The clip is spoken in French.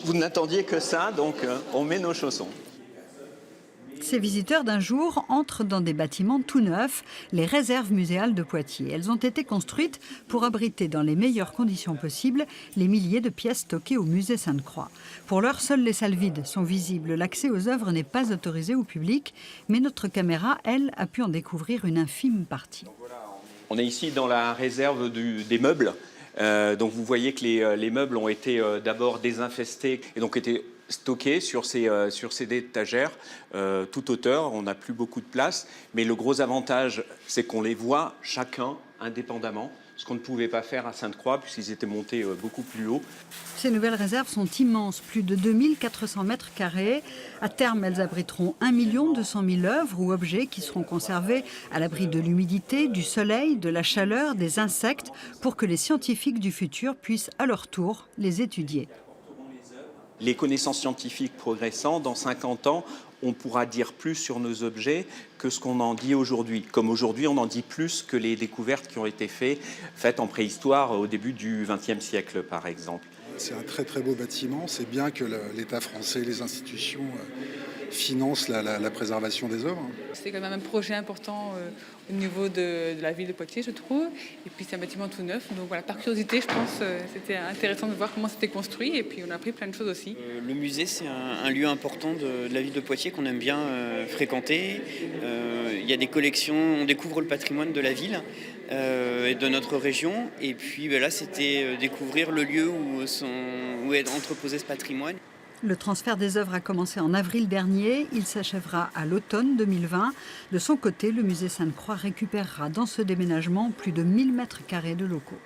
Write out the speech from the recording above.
vous n'attendiez que ça, donc on met nos chaussons. Ces visiteurs d'un jour entrent dans des bâtiments tout neufs, les réserves muséales de Poitiers. Elles ont été construites pour abriter dans les meilleures conditions possibles les milliers de pièces stockées au musée Sainte-Croix. Pour l'heure, seules les salles vides sont visibles. L'accès aux œuvres n'est pas autorisé au public, mais notre caméra, elle, a pu en découvrir une infime partie. On est ici dans la réserve des meubles. Donc vous voyez que les meubles ont été d'abord désinfestés et donc été stockés sur ces étagères toute hauteur. On n'a plus beaucoup de place, mais le gros avantage, c'est qu'on les voit chacun indépendamment, ce qu'on ne pouvait pas faire à Sainte-Croix puisqu'ils étaient montés beaucoup plus haut. Ces nouvelles réserves sont immenses, plus de 2400 mètres carrés. À terme, elles abriteront 1 200 000 œuvres ou objets qui seront conservés à l'abri de l'humidité, du soleil, de la chaleur, des insectes, pour que les scientifiques du futur puissent à leur tour les étudier. Les connaissances scientifiques progressant, dans 50 ans, on pourra dire plus sur nos objets que ce qu'on en dit aujourd'hui. Comme aujourd'hui, on en dit plus que les découvertes qui ont été faites en préhistoire au début du XXe siècle, par exemple. C'est un très très beau bâtiment. C'est bien que l'État français, les institutions financent la préservation des œuvres. C'est quand même un projet important au niveau de la ville de Poitiers, je trouve. Et puis c'est un bâtiment tout neuf. Donc voilà, par curiosité, je pense c'était intéressant de voir comment c'était construit. Et puis on a appris plein de choses aussi. Le musée, c'est un lieu important de la ville de Poitiers qu'on aime bien fréquenter. Il y a des collections, on découvre le patrimoine de la ville et de notre région. Et puis là, c'était découvrir le lieu où est entreposé ce patrimoine. Le transfert des œuvres a commencé en avril dernier. Il s'achèvera à l'automne 2020. De son côté, le musée Sainte-Croix récupérera dans ce déménagement plus de 1000 mètres carrés de locaux.